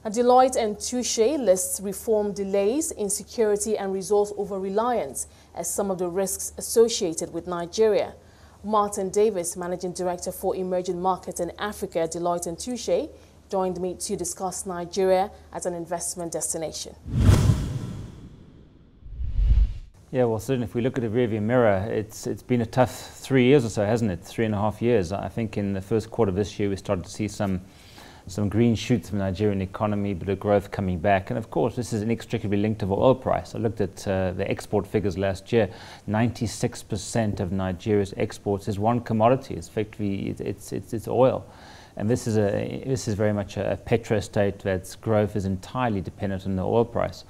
Deloitte and Touche lists reform delays, insecurity and resource over-reliance as some of the risks associated with Nigeria. Martyn Davies, Managing Director for Emerging Markets in Africa, Deloitte and Touche, joined me to discuss Nigeria as an investment destination. Yeah, well, certainly if we look at the rearview mirror, it's been a tough 3 years or so, hasn't it? 3.5 years. I think in the first quarter of this year, we started to see some green shoots from the Nigerian economy, bit of growth coming back. And of course, this is inextricably linked to the oil price. I looked at the export figures last year. 96% of Nigeria's exports is one commodity. It's effectively, it's oil. And this is very much a petro state that's growth is entirely dependent on the oil price.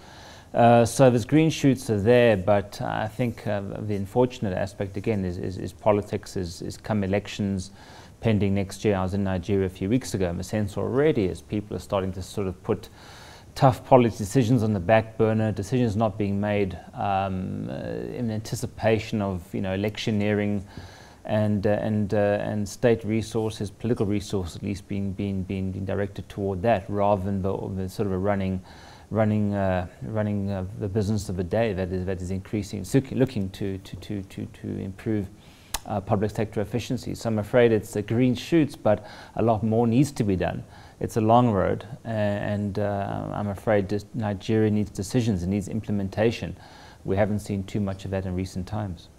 So there's green shoots are there, but I think the unfortunate aspect again is politics, is come elections pending next year. I was in Nigeria a few weeks ago, and the sense already is people are starting to sort of put tough policy decisions on the back burner, decisions not being made in anticipation of electioneering and state resources, political resources at least being directed toward that, rather than the sort of a running the business of the day that is increasing, looking to improve public sector efficiency. So I'm afraid it's the green shoots, but a lot more needs to be done. It's a long road, and I'm afraid Nigeria needs decisions, it needs implementation. We haven't seen too much of that in recent times.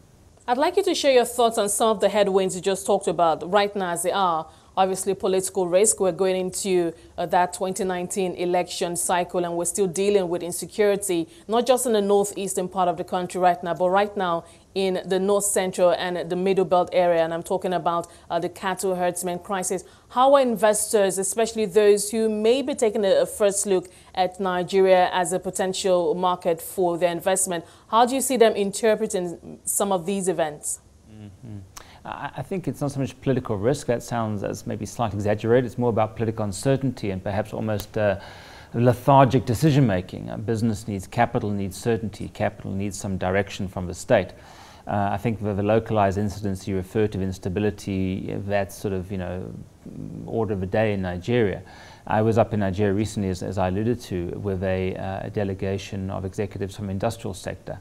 I'd like you to share your thoughts on some of the headwinds you just talked about right now as they are. Obviously, political risk. We're going into that 2019 election cycle, and we're still dealing with insecurity, not just in the northeastern part of the country right now, but right now in the north central and the middle belt area. And I'm talking about the cattle herdsmen crisis. How are investors, especially those who may be taking a first look at Nigeria as a potential market for their investment, how do you see them interpreting some of these events? Mm-hmm. I think it's not so much political risk. That sounds as maybe slightly exaggerated. It's more about political uncertainty and perhaps almost lethargic decision making. Business needs capital, needs certainty. Capital needs some direction from the state. I think the localized incidents you refer to, instability, that's sort of order of the day in Nigeria. I was up in Nigeria recently, as I alluded to, with a delegation of executives from the industrial sector.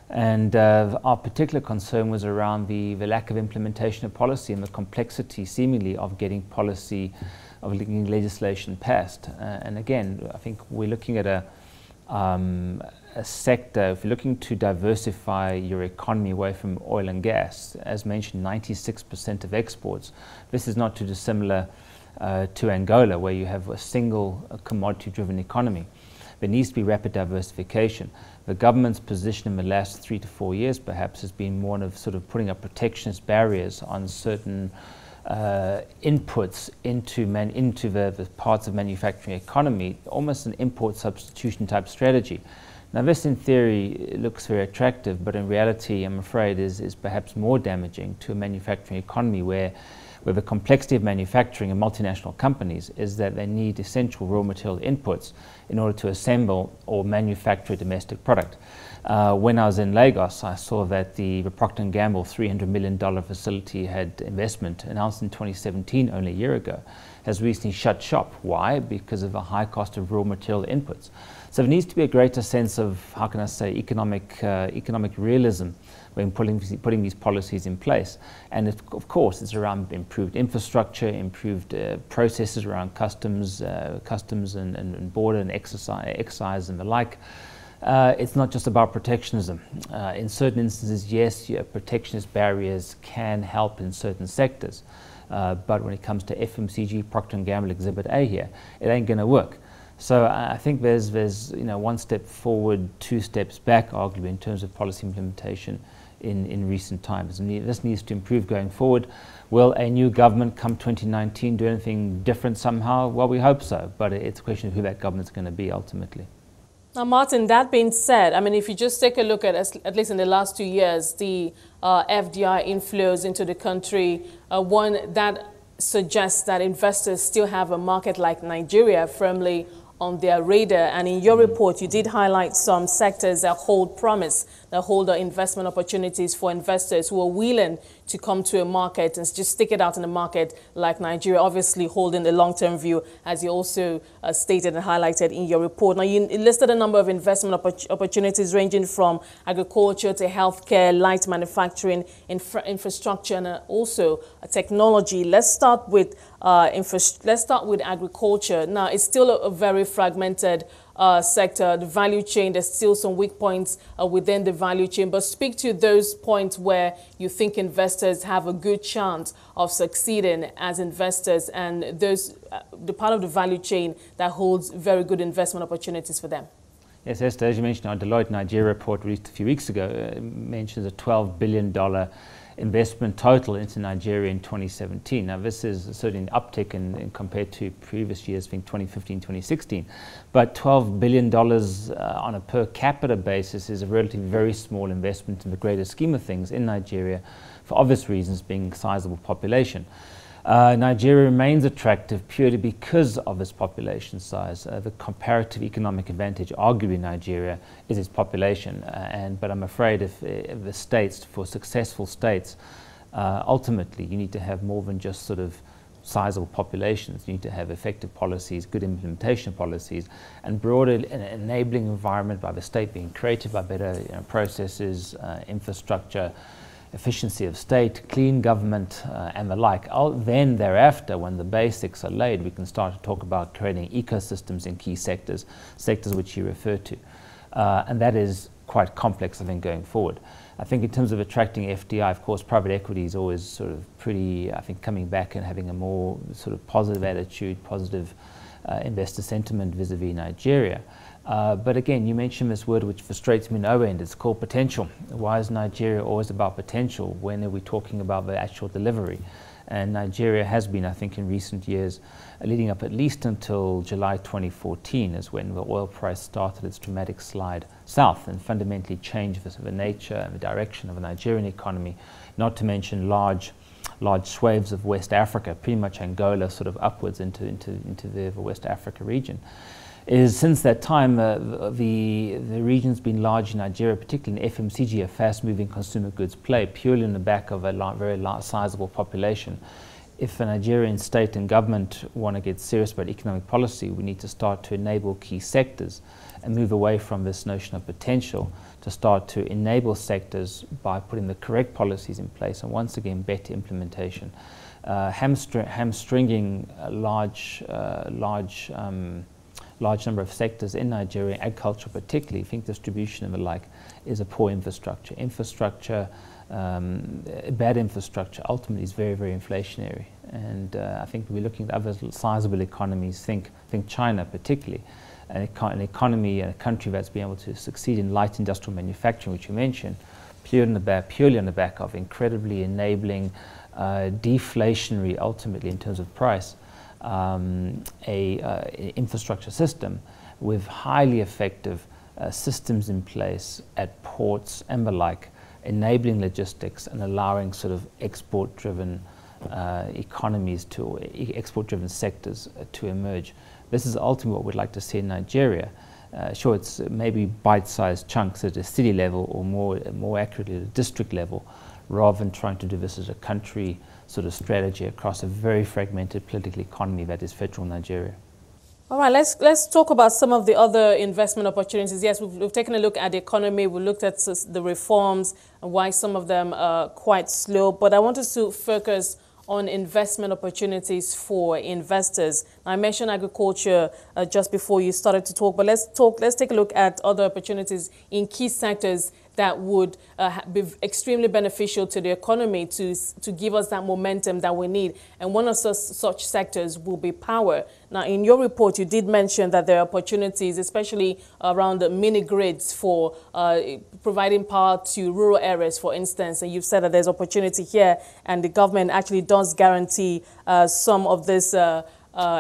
And our particular concern was around the lack of implementation of policy and the complexity, seemingly, of getting policy, of getting legislation passed. And again, I think we're looking at a sector, if you're looking to diversify your economy away from oil and gas, as mentioned, 96% of exports. This is not too dissimilar to Angola, where you have a single commodity-driven economy. There needs to be rapid diversification. The government's position in the last 3 to 4 years perhaps has been more of sort of putting up protectionist barriers on certain inputs into the parts of manufacturing economy, almost an import substitution type strategy. Now this in theory looks very attractive, but in reality I'm afraid is perhaps more damaging to a manufacturing economy where the complexity of manufacturing and multinational companies is that they need essential raw material inputs in order to assemble or manufacture a domestic product. When I was in Lagos, I saw that the Procter & Gamble $300 million facility had investment announced in 2017, only a year ago, has recently shut shop. Why? Because of the high cost of raw material inputs. So there needs to be a greater sense of, how can I say, economic realism when putting these policies in place. And of course, it's around improved infrastructure, improved processes around customs and border and excise and the like. It's not just about protectionism. In certain instances, yes, protectionist barriers can help in certain sectors. But when it comes to FMCG, Procter & Gamble Exhibit A here, it ain't going to work. So I think there's one step forward, 2 steps back, arguably, in terms of policy implementation in recent times. And this needs to improve going forward. Will a new government come 2019 do anything different somehow? Well, we hope so, but it's a question of who that government's going to be ultimately. Now, Martyn, that being said, I mean, if you just take a look at least in the last 2 years, the FDI inflows into the country, one that suggests that investors still have a market like Nigeria firmly on their radar. And in your report, you did highlight some sectors that hold promise, that hold investment opportunities for investors who are willing to come to a market and just stick it out in the market like Nigeria, obviously holding a long-term view, as you also stated and highlighted in your report. Now, you listed a number of investment opportunities ranging from agriculture to healthcare, light manufacturing, infrastructure, and also technology. Let's start with agriculture. Now, it's still a very fragmented sector, the value chain. There's still some weak points within the value chain, but speak to those points where you think investors have a good chance of succeeding as investors, and those the part of the value chain that holds very good investment opportunities for them. Yes, Esther, as you mentioned, our Deloitte Nigeria report released a few weeks ago mentions a $12 billion investment total into Nigeria in 2017. Now, this is certainly an uptick in compared to previous years, being 2015, 2016. But $12 billion on a per capita basis is a relatively very small investment in the greater scheme of things in Nigeria, for obvious reasons, being a sizable population. Nigeria remains attractive purely because of its population size. The comparative economic advantage, arguably, in Nigeria is its population. But I'm afraid if the states, for successful states, ultimately you need to have more than just sort of sizable populations. You need to have effective policies, good implementation policies, and broader enabling environment by the state being created by better processes, infrastructure, efficiency of state, clean government, and the like. Then thereafter, when the basics are laid, we can start to talk about creating ecosystems in key sectors which you refer to. And that is quite complex, I think, going forward. I think in terms of attracting FDI, of course, private equity is always sort of pretty, I think, coming back and having a more sort of positive attitude, positive investor sentiment vis-a-vis Nigeria. But again, you mentioned this word which frustrates me no end. It's called potential. Why is Nigeria always about potential? When are we talking about the actual delivery? And Nigeria has been, I think, in recent years, leading up at least until July 2014 is when the oil price started its dramatic slide south and fundamentally changed the nature and the direction of the Nigerian economy, not to mention large swathes of West Africa, pretty much Angola sort of upwards into the West Africa region. Since that time, the region's been large in Nigeria, particularly in FMCG, a fast-moving consumer goods play, purely on the back of a very sizable population. If the Nigerian state and government want to get serious about economic policy, we need to start to enable key sectors and move away from this notion of potential to start to enable sectors by putting the correct policies in place and, once again, better implementation. Hamstringing a large number of sectors in Nigeria, agriculture particularly, I think distribution and the like, is a poor infrastructure. Bad infrastructure ultimately is very, very inflationary. And I think we're looking at other sizable economies, think China particularly, an economy and a country that's been able to succeed in light industrial manufacturing, which you mentioned, purely on the back of incredibly enabling, deflationary, ultimately in terms of price, infrastructure system with highly effective systems in place at ports and the like, enabling logistics and allowing sort of export-driven economies to export-driven sectors to emerge. This is ultimately what we'd like to see in Nigeria. Sure, it's maybe bite-sized chunks at a city level, or more accurately at a district level, rather than trying to do this as a country sort of strategy across a very fragmented political economy that is federal Nigeria. All right, let's talk about some of the other investment opportunities. Yes, we've taken a look at the economy. We looked at the reforms and why some of them are quite slow. But I wanted to focus on investment opportunities for investors. I mentioned agriculture just before you started to talk, but let's take a look at other opportunities in key sectors that would be extremely beneficial to the economy to give us that momentum that we need. And one of such sectors will be power. Now, in your report, you did mention that there are opportunities, especially around the mini grids for providing power to rural areas, for instance. And you've said that there's opportunity here, and the government actually does guarantee some of these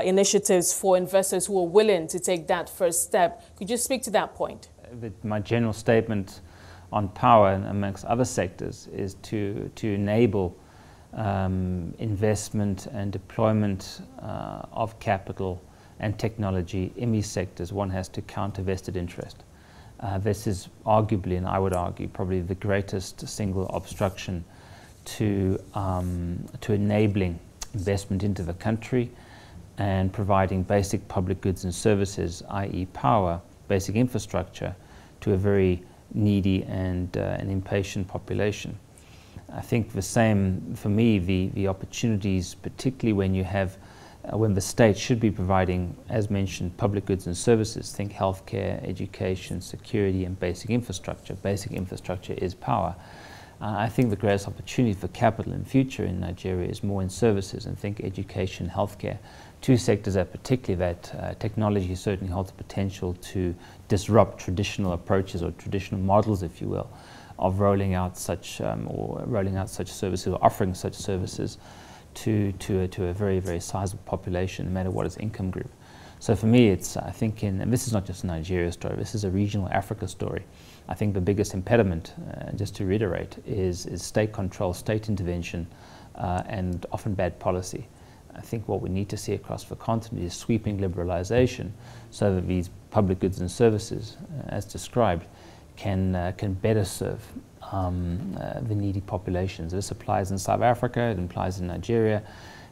initiatives for investors who are willing to take that first step. Could you speak to that point? My general statement on power, and amongst other sectors, is to enable investment and deployment of capital and technology in these sectors. One has to counter vested interest. This is arguably, and I would argue, probably the greatest single obstruction to enabling investment into the country and providing basic public goods and services, i.e. power, basic infrastructure, to a very needy and an impatient population. I think the same, for me, the opportunities, particularly when you have, when the state should be providing, as mentioned, public goods and services, think healthcare, education, security and basic infrastructure. Basic infrastructure is power. I think the greatest opportunity for capital in future in Nigeria is more in services, and think education, healthcare. Two sectors that particularly that technology certainly holds the potential to disrupt traditional approaches or traditional models, if you will, of rolling out such services or offering such services to a very, very sizable population, no matter what its income group. So for me, it's, I think, and this is not just a Nigeria story, this is a regional Africa story. I think the biggest impediment, just to reiterate, is state control, state intervention, and often bad policy. I think what we need to see across the continent is sweeping liberalization, so that these public goods and services, as described, can better serve the needy populations. This applies in South Africa, it applies in Nigeria,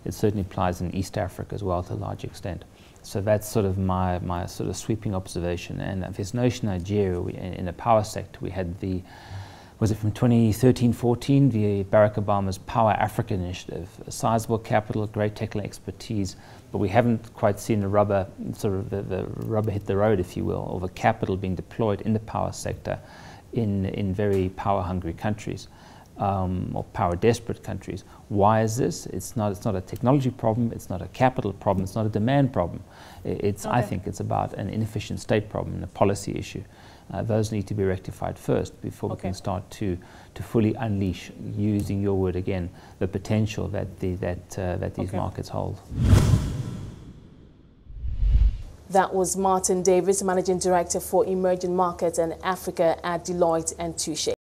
it certainly applies in East Africa as well to a large extent. So that's sort of my sort of sweeping observation. And this notion in Nigeria, in the power sector, we had the, was it from 2013-14, the Barack Obama's Power Africa initiative, a sizable capital, great technical expertise, but we haven't quite seen the rubber, sort of the rubber hit the road, if you will, or the capital being deployed in the power sector in very power-hungry countries. Or power-desperate countries. Why is this? It's not a technology problem, it's not a capital problem, it's not a demand problem. It's, okay. I think it's about an inefficient state problem and a policy issue. Those need to be rectified first before we can start to fully unleash, using your word again, the potential that these markets hold. That was Martyn Davies, Managing Director for Emerging Markets and Africa at Deloitte and Touche.